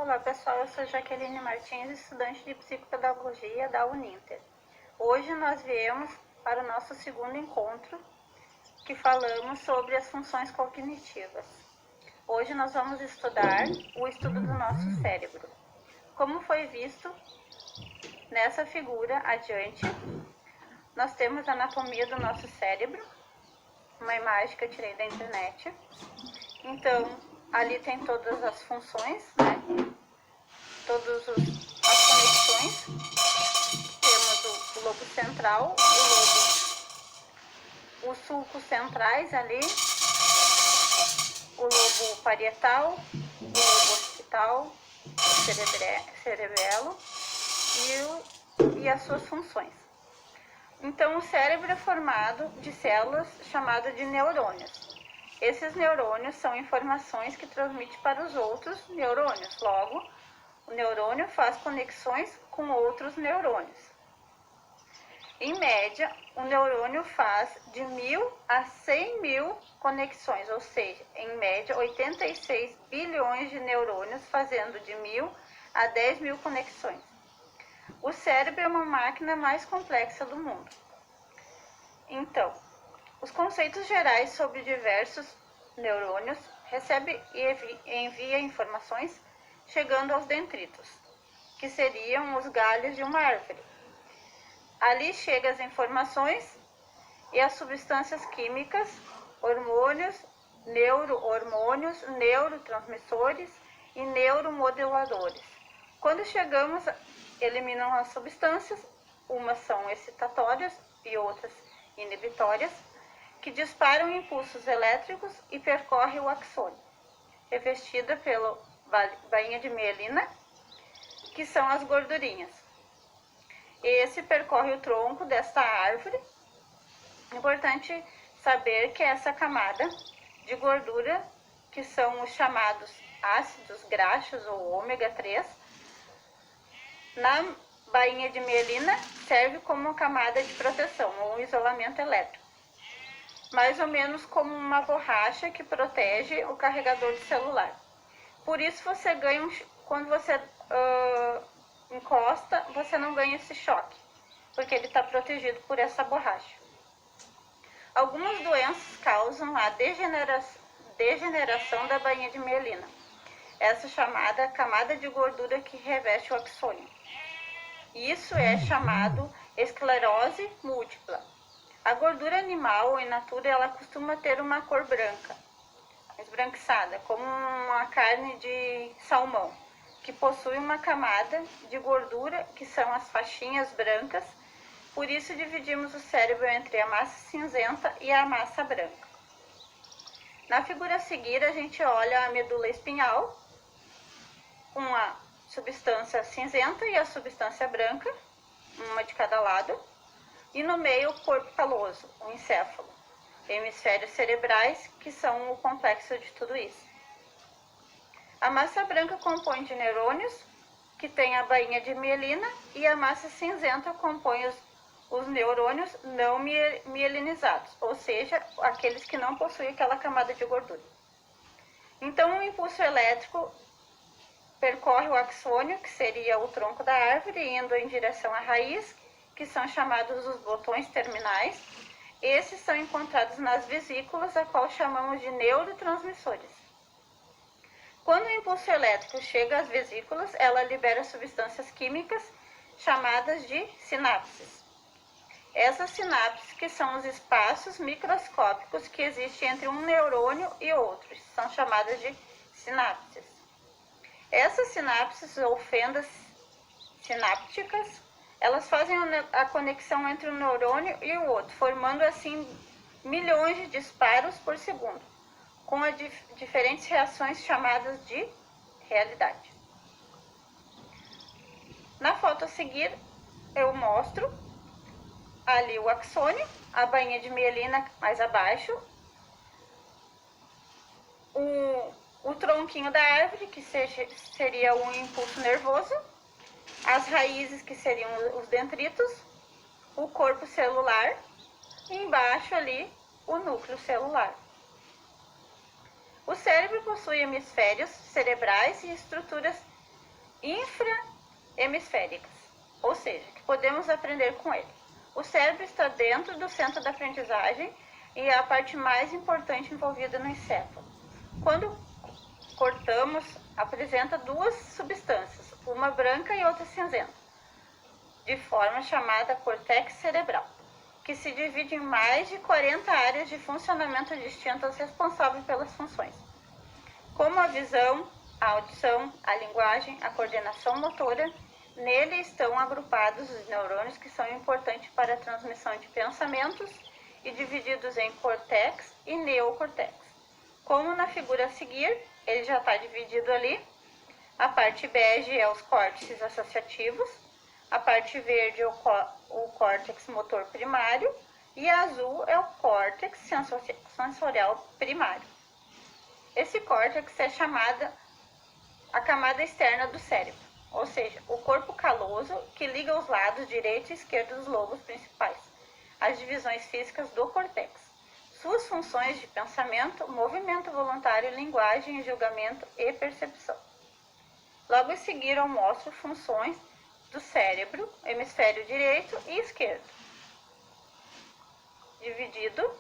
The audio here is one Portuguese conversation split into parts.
Olá pessoal, eu sou Jaqueline Martins, estudante de Psicopedagogia da Uninter. Hoje nós viemos para o nosso segundo encontro, que falamos sobre as funções cognitivas. Hoje nós vamos estudar o estudo do nosso cérebro. Como foi visto nessa figura adiante, nós temos a anatomia do nosso cérebro, uma imagem que eu tirei da internet. Então, ali tem todas as funções, né? Todas as conexões. Temos o lobo central, os sulcos centrais ali, o lobo parietal, o lobo occipital, cerebelo e as suas funções. Então, o cérebro é formado de células chamadas de neurônios. Esses neurônios são informações que transmite para os outros neurônios. Logo, o neurônio faz conexões com outros neurônios. Em média, o neurônio faz de 1000 a 100 mil conexões, ou seja, em média, 86 bilhões de neurônios fazendo de 1000 a 10 mil conexões. O cérebro é uma máquina mais complexa do mundo. Então, os conceitos gerais sobre diversos neurônios recebe e envia informações chegando aos dendritos, que seriam os galhos de uma árvore. Ali chegam as informações e as substâncias químicas, hormônios, neurohormônios, neurotransmissores e neuromoduladores. Quando chegamos, eliminam as substâncias, umas são excitatórias e outras inibitórias, que disparam impulsos elétricos e percorrem o axônio, revestida pela bainha de mielina, que são as gordurinhas. Esse percorre o tronco desta árvore. É importante saber que essa camada de gordura, que são os chamados ácidos graxos ou ômega 3, na bainha de mielina serve como camada de proteção ou isolamento elétrico, mais ou menos como uma borracha que protege o carregador de celular. Por isso você ganha, quando você encosta, você não ganha esse choque, porque ele está protegido por essa borracha. Algumas doenças causam a degeneração da bainha de mielina, essa chamada camada de gordura que reveste o axônio. Isso é chamado esclerose múltipla. A gordura animal, in natura, ela costuma ter uma cor branca, esbranquiçada, como uma carne de salmão, que possui uma camada de gordura, que são as faixinhas brancas. Por isso dividimos o cérebro entre a massa cinzenta e a massa branca. Na figura a seguir, a gente olha a medula espinhal, com a substância cinzenta e a substância branca, uma de cada lado, e no meio o corpo caloso, o encéfalo, hemisférios cerebrais, que são o complexo de tudo isso. A massa branca compõe de neurônios, que tem a bainha de mielina, e a massa cinzenta compõe os neurônios não mielinizados, ou seja, aqueles que não possuem aquela camada de gordura. Então, o impulso elétrico percorre o axônio, que seria o tronco da árvore, indo em direção à raiz, que são chamados os botões terminais. Esses são encontrados nas vesículas, a qual chamamos de neurotransmissores. Quando o impulso elétrico chega às vesículas, ela libera substâncias químicas chamadas de sinapses. Essas sinapses, que são os espaços microscópicos que existem entre um neurônio e outro, são chamadas de sinapses. Essas sinapses ou fendas sinápticas, elas fazem a conexão entre um neurônio e o outro, formando assim milhões de disparos por segundo, com diferentes reações chamadas de realidade. Na foto a seguir, eu mostro ali o axônio, a bainha de mielina mais abaixo, o tronquinho da árvore, que seria um impulso nervoso, as raízes, que seriam os dendritos, o corpo celular, e embaixo ali o núcleo celular. O cérebro possui hemisférios cerebrais e estruturas infrahemisféricas, ou seja, que podemos aprender com ele. O cérebro está dentro do centro da aprendizagem e é a parte mais importante envolvida no encéfalo. Quando cortamos, apresenta duas substâncias, uma branca e outra cinzenta, de forma chamada cortex cerebral, que se divide em mais de 40 áreas de funcionamento distintas responsáveis pelas funções, como a visão, a audição, a linguagem, a coordenação motora. Nele estão agrupados os neurônios que são importantes para a transmissão de pensamentos e divididos em cortex e neocortex. Como na figura a seguir, ele já está dividido ali. A parte bege é os córtices associativos, a parte verde é o córtex motor primário e a azul é o córtex sensorial primário. Esse córtex é chamada a camada externa do cérebro, ou seja, o corpo caloso que liga os lados direito e esquerdo dos lobos principais, as divisões físicas do córtex, suas funções de pensamento, movimento voluntário, linguagem, julgamento e percepção. Logo em seguida eu mostro funções do cérebro, hemisfério direito e esquerdo, dividido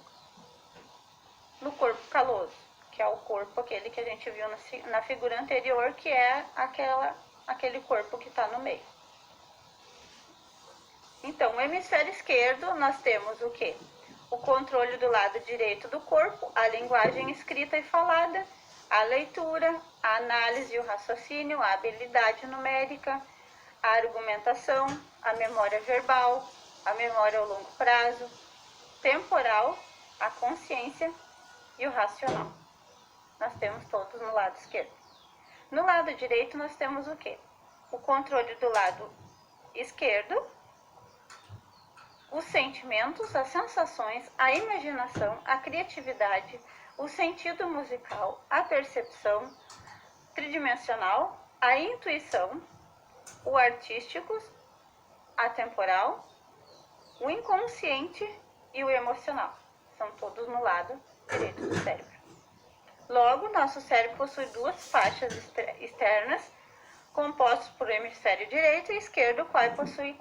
no corpo caloso, que é o corpo aquele que a gente viu na figura anterior, que é aquele corpo que está no meio. Então, o hemisfério esquerdo, nós temos o quê? O controle do lado direito do corpo, a linguagem escrita e falada, a leitura, a análise e o raciocínio, a habilidade numérica, a argumentação, a memória verbal, a memória ao longo prazo, temporal, a consciência e o racional. Nós temos todos no lado esquerdo. No lado direito nós temos o quê? O controle do lado esquerdo, os sentimentos, as sensações, a imaginação, a criatividade, o sentido musical, a percepção tridimensional, a intuição, o artístico, a temporal, o inconsciente e o emocional. São todos no lado direito do cérebro. Logo, nosso cérebro possui duas faixas externas, compostas por hemisfério direito e esquerdo, qual possui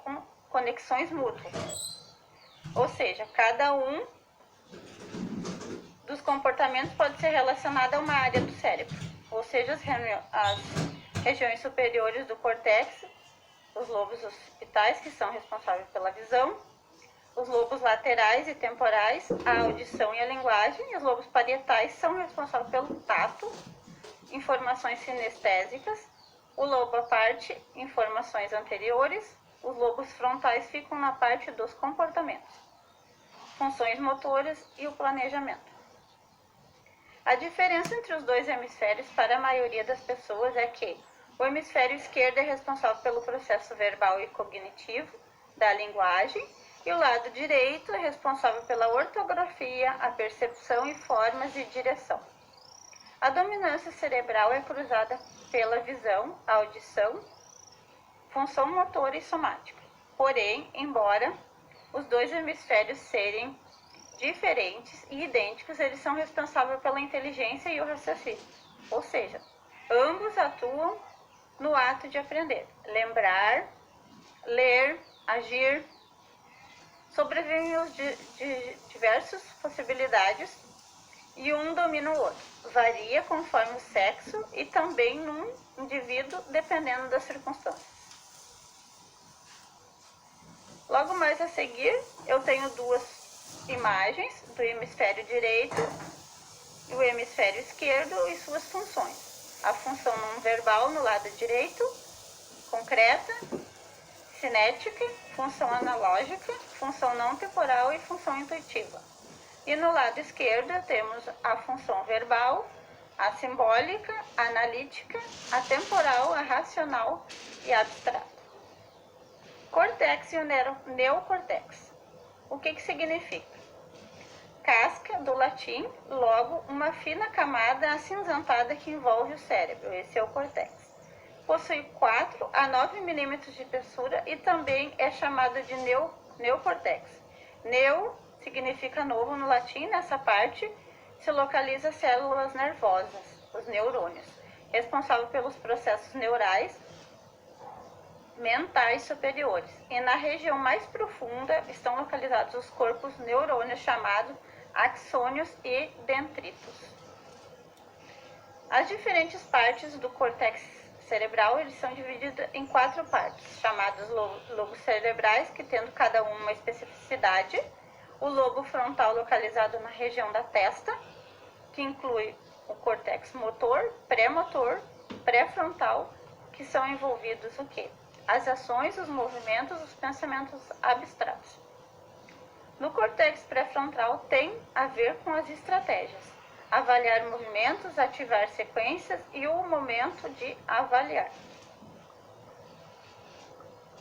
conexões mútuas. Ou seja, cada um dos comportamentos pode ser relacionado a uma área do cérebro. Ou seja, as regiões superiores do córtex, os lobos occipitais, que são responsáveis pela visão, os lobos laterais e temporais, a audição e a linguagem, e os lobos parietais são responsáveis pelo tato, informações sinestésicas, o lobo à parte, informações anteriores, os lobos frontais ficam na parte dos comportamentos, funções motoras e o planejamento. A diferença entre os dois hemisférios para a maioria das pessoas é que o hemisfério esquerdo é responsável pelo processo verbal e cognitivo da linguagem e o lado direito é responsável pela ortografia, a percepção e formas de direção. A dominância cerebral é cruzada pela visão, audição, função motora e somática. Porém, embora os dois hemisférios serem diferentes e idênticos, eles são responsáveis pela inteligência e o raciocínio. Ou seja, ambos atuam no ato de aprender, lembrar, ler, agir. Sobrevivem os diversas possibilidades e um domina o outro. Varia conforme o sexo e também num indivíduo, dependendo das circunstâncias. Logo mais a seguir, eu tenho duas imagens do hemisfério direito e o hemisfério esquerdo e suas funções. A função não verbal no lado direito, concreta, cinética, função analógica, função não temporal e função intuitiva. E no lado esquerdo temos a função verbal, a simbólica, a analítica, a temporal, a racional e a abstrata. Córtex e o neocortex. O que significa? Casca, do latim, logo uma fina camada acinzentada que envolve o cérebro. Esse é o córtex. Possui 4 a 9 milímetros de espessura e também é chamado de neocortex. Neo significa novo no latim. Nessa parte se localiza células nervosas, os neurônios, responsáveis pelos processos neurais, mentais superiores, e na região mais profunda estão localizados os corpos neurônios chamados axônios e dendritos. As diferentes partes do córtex cerebral eles são divididos em 4 partes, chamados lobos cerebrais, que tendo cada um uma especificidade. O lobo frontal localizado na região da testa, que inclui o córtex motor, pré-motor, pré-frontal, que são envolvidos o quê? As ações, os movimentos, os pensamentos abstratos. No córtex pré-frontal tem a ver com as estratégias, avaliar movimentos, ativar sequências e o momento de avaliar.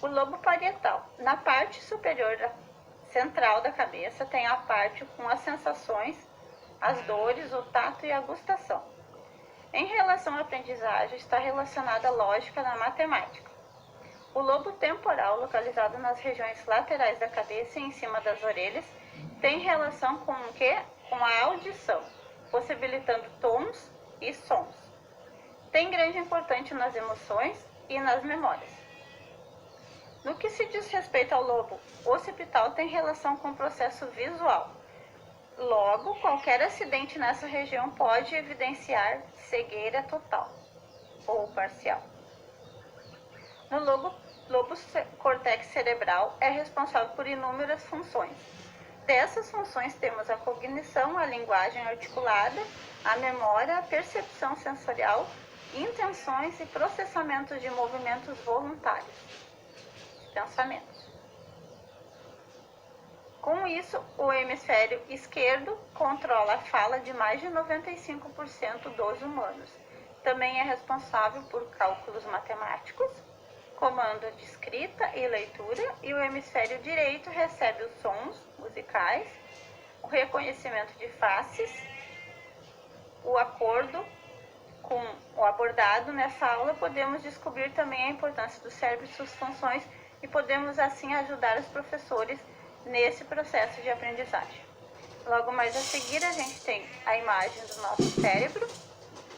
O lobo parietal. Na parte superior central da cabeça tem a parte com as sensações, as dores, o tato e a gustação. Em relação à aprendizagem, está relacionada à lógica da matemática. O lobo temporal, localizado nas regiões laterais da cabeça e em cima das orelhas, tem relação com o quê? Com a audição, possibilitando tons e sons. Tem grande importância nas emoções e nas memórias. No que se diz respeito ao lobo occipital, tem relação com o processo visual. Logo, qualquer acidente nessa região pode evidenciar cegueira total ou parcial. No lobo córtex cerebral é responsável por inúmeras funções. Dessas funções temos a cognição, a linguagem articulada, a memória, a percepção sensorial, intenções e processamento de movimentos voluntários, pensamentos. Com isso, o hemisfério esquerdo controla a fala de mais de 95% dos humanos. Também é responsável por cálculos matemáticos, comando de escrita e leitura, e o hemisfério direito recebe os sons musicais, o reconhecimento de faces, o acordo com o abordado. Nessa aula podemos descobrir também a importância do cérebro e suas funções e podemos assim ajudar os professores nesse processo de aprendizagem. Logo mais a seguir a gente tem a imagem do nosso cérebro,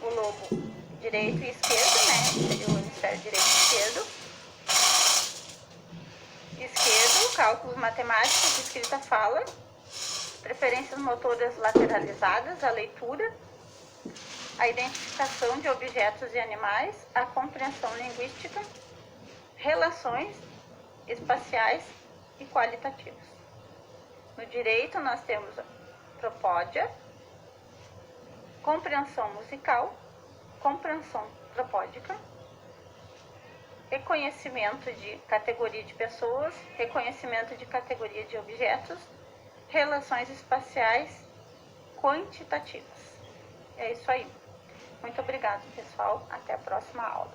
o lobo direito e esquerdo, né? Seria o hemisfério direito e esquerdo. Cálculos matemáticos, escrita, fala, preferências motoras lateralizadas, a leitura, a identificação de objetos e animais, a compreensão linguística, relações espaciais e qualitativas. No direito nós temos a propódia, compreensão musical, compreensão propódica, reconhecimento de categoria de pessoas, reconhecimento de categoria de objetos, relações espaciais quantitativas. É isso aí. Muito obrigado, pessoal. Até a próxima aula.